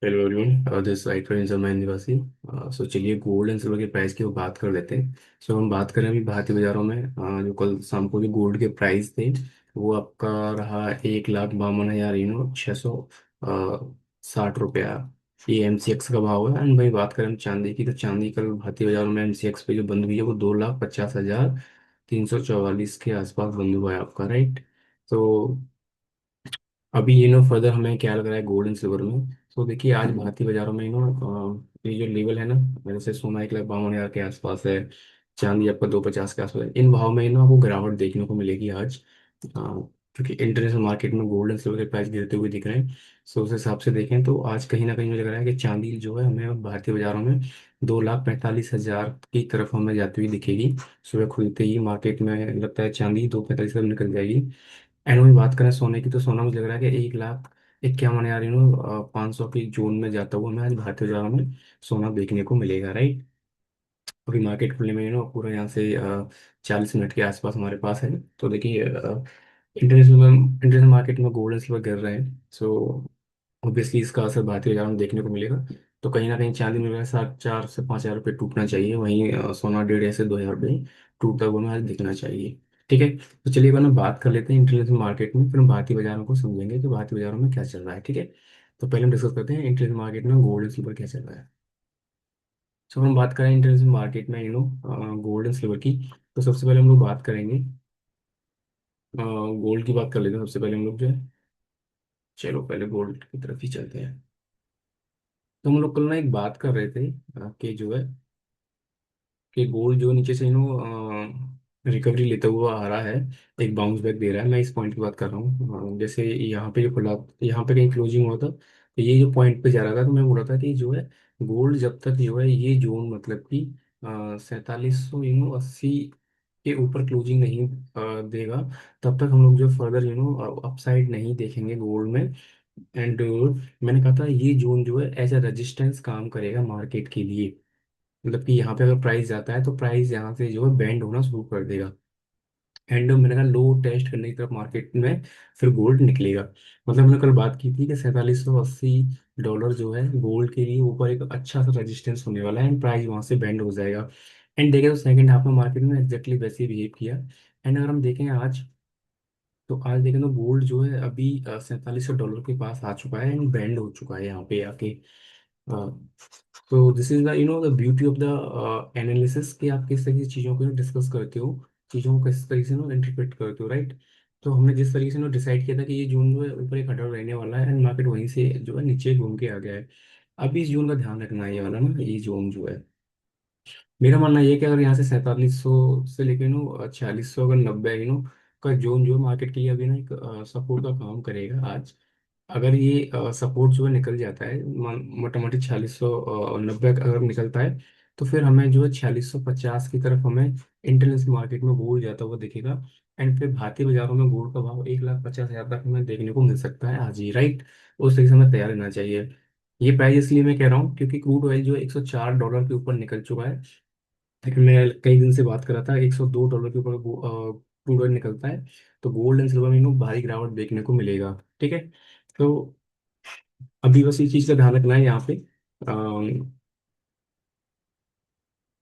Hello everyone, this side friends मैं निवासी। सो चलिए गोल्ड एंड सिल्वर के प्राइस की वो बात कर लेते हैं। सो हम बात करें अभी भारतीय बाजारों में, जो कल शाम को जो गोल्ड के प्राइस थे वो आपका रहा 1,52,000 660 रुपया। ये MCX का भाव है। एंड भाई बात करें हम चांदी की, तो चांदी कल भारतीय बाजारों में MCX पे जो बंद हुई है वो 2,50,344 के आसपास बंद हुआ है आपका, राइट। तो अभी फर्दर हमें क्या लग रहा है गोल्ड एंड सिल्वर में। तो देखिए आज भारतीय बाजारों में ये जो लेवल है ना, जैसे सोना 1,52,000 के आसपास है, चांदी आपका 250 के आसपास है। इन भाव में आपको गिरावट देखने को मिलेगी आज, क्योंकि इंटरनेशनल मार्केट में गोल्ड एंड सिल्वर के प्राइस गिरते हुए दिख रहे हैं। सो उस हिसाब से देखें तो आज कहीं ना कहीं मुझे लग रहा है कि चांदी जो है हमें अब भारतीय बाजारों में 2,45,000 की तरफ हमें जाती हुई दिखेगी। सुबह खुलते ही मार्केट में लगता है चांदी 2,45 तक निकल जाएगी। एंड वही बात करें सोने की, तो सोना मुझे लग रहा है कि 1,51,000 500 की जोन में जाता हुआ हमें आज भारतीय बाजारों में सोना देखने को मिलेगा, राइट। अभी मार्केट खुलने में पूरा यहाँ से 40 मिनट के आसपास हमारे पास है। तो देखिए इंटरनेशनल मार्केट में गोल्ड एंड सिल्वर गिर रहे हैं। सो ऑब्वियसली इसका असर भारतीय बाजार में देखने को मिलेगा। तो कहीं ना कहीं चांदी मिल रहा है 4,000 से 5,000 रुपये टूटना चाहिए, वहीं सोना 1,500 से 2,000 रुपये टूटता हुआ हमें आज दिखना चाहिए। ठीक है, तो चलिए एक बार हम बात कर लेते हैं इंटरनेशनल मार्केट में, फिर हम भारतीय बाजारों को समझेंगे कि भारतीय बाजारों में क्या चल रहा है। ठीक है, तो पहले हम डिस्कस करते हैं इंटरनेशनल मार्केट में गोल्ड एंड सिल्वर क्या चल रहा है। तो हम बात करें इंटरनेशनल मार्केट में गोल्ड एंड सिल्वर की, तो सबसे पहले हम लोग बात करेंगे गोल्ड की बात कर लेते हैं सबसे पहले हम लोग जो है। चलो पहले गोल्ड की तरफ ही चलते हैं। तो हम लोग कल ना एक बात कर रहे थे कि जो है कि गोल्ड जो नीचे से रिकवरी लेता हुआ आ रहा है, एक बाउंस बैक दे रहा है। मैं इस पॉइंट की बात कर रहा हूँ। जैसे यहाँ पे जो खुला, यहाँ पे कहीं क्लोजिंग हुआ था तो ये जो पॉइंट पे जा रहा था, तो मैं बोल रहा था कि जो है गोल्ड जब तक जो है ये जोन मतलब कि 4,780 के ऊपर क्लोजिंग नहीं देगा, तब तक हम लोग जो फर्दर अपसाइड नहीं देखेंगे गोल्ड में। एंड मैंने कहा था ये जोन जो है एज अ रेजिस्टेंस काम करेगा मार्केट के लिए। मतलब कि यहाँ पे अगर प्राइस जाता है तो प्राइस यहाँ से जो है बैंड होना शुरू कर देगा। एंड मैंने कहा लो टेस्ट करने की तरफ मार्केट में फिर गोल्ड निकलेगा। मतलब हमने कल बात की थी कि 4,780 डॉलर जो है गोल्ड के लिए ऊपर एक अच्छा सा रेजिस्टेंस होने वाला है, एंड प्राइस वहाँ से बैंड हो जाएगा। एंड देखें तो सेकंड हाफ में मार्केट में एग्जैक्टली वैसे ही बिहेव किया। एंड अगर हम देखें आज, तो आज देखें तो गोल्ड जो है अभी 4,700 डॉलर के पास आ चुका है एंड बैंड हो चुका है यहाँ पे आके। तो this is the the beauty of the analysis, कि आप किस तरीके से चीज़ों को डिस्कस करते हो, चीज़ों को किस तरीके से इंटरप्रेट करते हो, राइट। तो हमने जिस तरीके से डिसाइड किया था कि ये जून जो है ऊपर एक कटऑफ रहने वाला है एंड मार्केट वहीं से जो है नीचे घूम के आ गया है। अभी इस जून का ध्यान रखना है, ये वाला ना, ये जोन जो है मेरा मानना ये है कि अगर यहाँ से 4,700 से लेकर 4,600 अगर 90 का जोन जो है मार्केट के लिए अभी ना एक सपोर्ट का काम करेगा आज। अगर ये सपोर्ट जो है निकल जाता है, मोटा मोटी 4,690 अगर निकलता है, तो फिर हमें जो है 4,650 की तरफ हमें इंटरनेशनल मार्केट में गोल्ड जाता हुआ दिखेगा। एंड फिर भारतीय बाजारों में गोल्ड का भाव 1,50,000 तक हमें देखने को मिल सकता है आज ही, राइट। उस तरीके से हमें तैयार रहना चाहिए। ये प्राइस इसलिए मैं कह रहा हूँ क्योंकि क्रूड ऑयल जो है 104 डॉलर के ऊपर निकल चुका है। लेकिन मैं कई दिन से बात कर रहा था 102 डॉलर के ऊपर क्रूड ऑयल निकलता है, तो गोल्ड एंड सिल्वर में भारी गिरावट देखने को मिलेगा। ठीक है, तो अभी बस इस चीज़ का ध्यान रखना है यहाँ पे।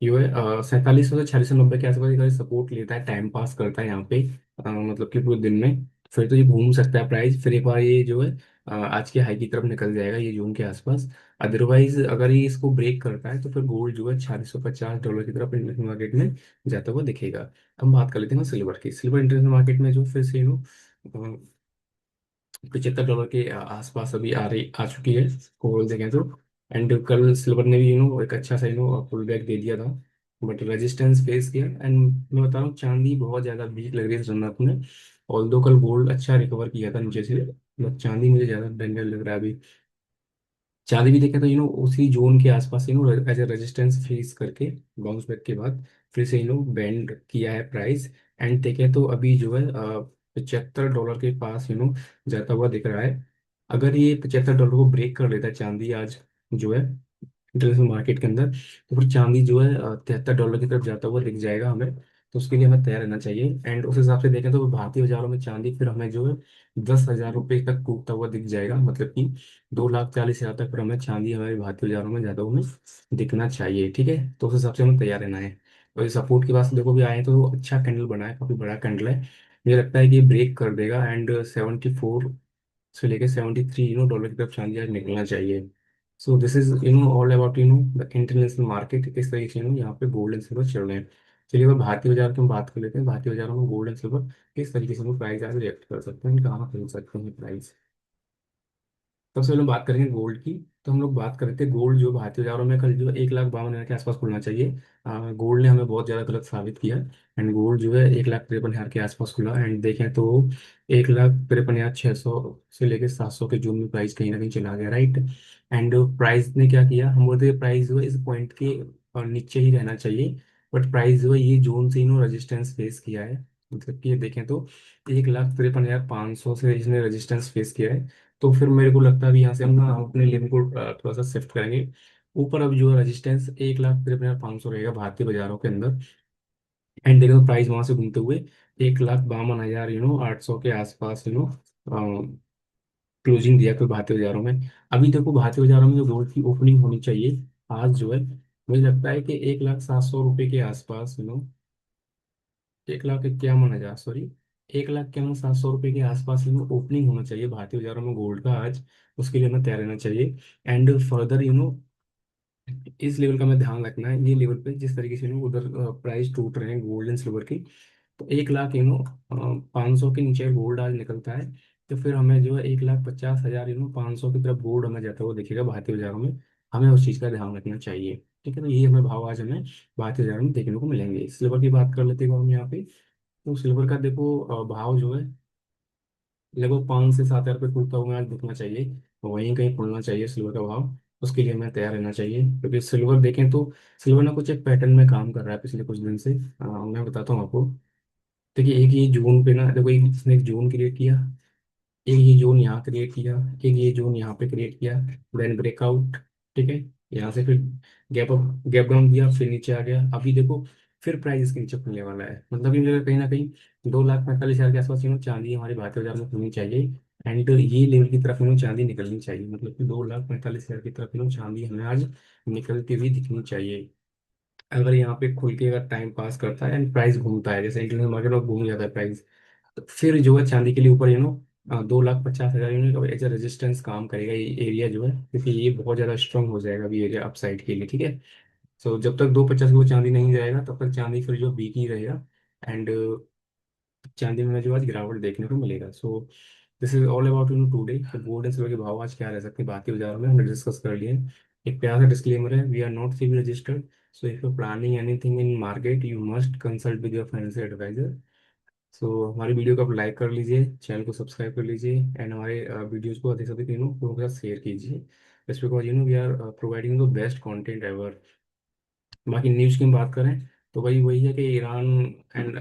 ये है 4,700 से 4,690 के आसपास अगर सपोर्ट लेता है, टाइम पास करता है यहाँ पे, मतलब कि पूरे दिन में, फिर तो ये घूम सकता है प्राइस। फिर एक बार ये जो है आज के हाई की तरफ निकल जाएगा ये जून के आसपास। अदरवाइज अगर ये इसको ब्रेक करता है तो फिर गोल्ड जो है 450 डॉलर की तरफ इंटरनेशनल मार्केट में जाता हुआ दिखेगा। हम बात कर लेते हैं सिल्वर की। सिल्वर इंटरनेशनल मार्केट में जो फिर से 75 डॉलर के आसपास अभी आ चुकी है ओवरऑल देखें तो। एंड कल सिल्वर ने भी एक अच्छा सा पुल बैक दे दिया था, बट रेजिस्टेंस फेस किया। एंड मैं बता रहा हूँ चांदी बहुत ज़्यादा वीक लग रही है इस रनअप में। ऑल्दो कल गोल्ड अच्छा रिकवर किया था नीचे से, बट चांदी मुझे ज़्यादा डेंजर लग रहा है अभी। चांदी भी देखें तो उसी जोन के आसपास एज ए रेजिस्टेंस फेस करके बाउंस बैक के बाद फिर से बैंड किया है प्राइस। एंड देखें तो अभी जो है 75 डॉलर के पास जाता हुआ दिख रहा है। अगर ये 75 डॉलर को ब्रेक कर लेता है चांदी आज जो है इंटरनेशनल मार्केट के अंदर, तो फिर चांदी जो है 73 डॉलर की तरफ जाता हुआ दिख जाएगा हमें। तो उसके लिए हमें तैयार रहना चाहिए। एंड उस हिसाब से देखें तो भारतीय बाजारों में चांदी फिर हमें जो है 10,000 रुपये तक टूटता हुआ दिख जाएगा, मतलब कि 2,40,000 तक फिर हमें चांदी हमारे भारतीय बाजारों में ज़्यादा हमें दिखना चाहिए। ठीक है, तो उस हिसाब से हमें तैयार रहना है। और ये सपोर्ट के पास देखो भी आए तो अच्छा कैंडल बना है, काफ़ी बड़ा कैंडल है। मुझे लगता है कि ब्रेक कर देगा एंड 74 से लेके 73 डॉलर की तरफ चांदी आज निकलना चाहिए। So this is all about the international market, किस तरीके से यहाँ पे गोल्ड एंड सिल्वर चल रहे हैं। चलिए अब भारतीय बाजार की हम बात कर लेते हैं। भारतीय बाजारों में गोल्ड एंड सिल्वर किस तरीके से प्राइस आज रिएक्ट कर सकते हैं, कहाँ खरीद सकते हैं प्राइस। सबसे पहले हम बात करेंगे गोल्ड की। तो हम लोग बात कर रहे थे गोल्ड जो भारतीय बाजारों में कल जो 1,52,000 के आसपास खुलना चाहिए। गोल्ड ने हमें बहुत ज़्यादा गलत साबित किया। एंड गोल्ड जो है 1,53,000 के आसपास खुला। एंड देखें तो 1,53,600 से लेकर 700 के जून में प्राइस कहीं ना कहीं चला गया, राइट। एंड प्राइस ने क्या किया, हम बोलते हैं प्राइस जो है इस पॉइंट के नीचे ही रहना चाहिए। बट प्राइस जो है ये जोन से रेजिस्टेंस फेस किया है। मतलब कि ये देखें तो 1,53,500 से इसने रेजिस्टेंस फेस किया है। तो फिर मेरे को लगता है अभी यहाँ से हम ना अपने लेवल को थोड़ा सा शिफ्ट करेंगे ऊपर। अब जो है रेजिस्टेंस 1,53,500 रहेगा भारतीय बाजारों के अंदर। एंड देखो प्राइस वहां से घूमते हुए 1,52,000 800 के आसपास क्लोजिंग दिया कोई भारतीय बाजारों में। अभी देखो भारतीय बाजारों में जो गोल्ड की ओपनिंग होनी चाहिए आज जो है, मुझे लगता है कि 1,07,000 रुपये के आसपास 1,51,000, सॉरी, 1,51,700 रुपये के आसपास ओपनिंग होना चाहिए भारतीय बाजारों में गोल्ड का आज। उसके लिए हमें तैयार रहना चाहिए। एंड फर्दर इस लेवल का हमें ध्यान रखना है, ये लेवल पे जिस तरीके से उधर प्राइस टूट रहे हैं गोल्ड एंड सिल्वर की। तो 1,00,000 500 के नीचे गोल्ड आज निकलता है तो फिर हमें जो है 1,50,000 500 की तरफ गोल्ड हमें जाता हुआ दिखेगा भारतीय बाजारों में। हमें उस चीज़ का ध्यान रखना चाहिए। ठीक है, तो ये हमें भाव आज हमें भारतीय बाजार में देखने को मिलेंगे। सिल्वर की बात कर लेते हैं हम यहाँ पे। तो सिल्वर का देखो भाव जो है लगभग 5 से 7 हज़ार रुपये टूटता हुआ आज दिखना चाहिए। वहीं कहीं खुलना चाहिए सिल्वर का भाव। उसके लिए हमें तैयार रहना चाहिए, क्योंकि सिल्वर देखें तो सिल्वर ना कुछ एक पैटर्न में काम कर रहा है पिछले कुछ दिन से। मैं बताता हूँ आपको। देखिए एक ये जून पे ना देखो, एक इसने एक जोन क्रिएट किया, एक ये जोन यहाँ क्रिएट किया, एक ये जोन यहाँ पे क्रिएट किया, देन ब्रेकआउट। ठीक है, यहाँ से फिर गैप अप गैप डाउन दिया, फिर नीचे आ गया। अभी देखो फिर प्राइस इसके नीचे खुलने वाला है। मतलब कि मुझे कहीं ना कहीं 2,45,000 के आसपास चांदी हमारे भारतीय बाजार में खुलनी चाहिए। एंड ये लेवल की तरफ चांदी निकलनी चाहिए, मतलब कि 2,45,000 की तरफ चांदी हमें आज निकलती हुई दिखनी चाहिए। अगर यहाँ पे खुल के अगर टाइम पास करता है एंड प्राइस घूमता है जैसे इंटरनेशनल मार्केट में घूम जाता है प्राइस, तो फिर जो है चांदी के लिए ऊपर 2,50,000 एज ए रेजिस्टेंस काम करेगा ये एरिया जो है, क्योंकि ये बहुत ज़्यादा स्ट्रांग हो जाएगा अभी एरिया अपसाइड के लिए। ठीक है, सो जब तक 2,50 को चांदी नहीं जाएगा तब तक चांदी फिर जो वीक ही रहेगा। एंड चांदी में जो आज गिरावट देखने को मिलेगा। So this is all about today. तो गोल्ड एंड सिल्वर के भाव आज क्या रह सकते हैं भारतीय बाजार में हमने डिस्कस कर लिए। एक प्यारा सा डिस्क्लेमर है, we are not SEBI registered. So if you planning anything in market you must consult with your financial advisor. So हमारी वीडियो को आप लाइक कर लीजिए, चैनल को सब्सक्राइब कर लीजिए एंड हमारे वीडियोस को अधिक से अधिक लोगों के साथ शेयर कीजिए। इस because we are providing the best content ever. बाकी न्यूज़ की हम बात करें तो भाई वही है कि ईरान एंड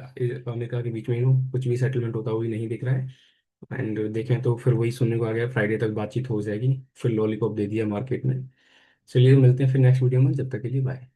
अमेरिका के बीच में कुछ भी सेटलमेंट होता हुआ नहीं दिख रहा है। एंड देखें तो फिर वही सुनने को आ गया फ्राइडे तक बातचीत हो जाएगी, फिर लॉलीपॉप दे दिया मार्केट में। चलिए मिलते हैं फिर नेक्स्ट वीडियो में, जब तक के लिए बाय।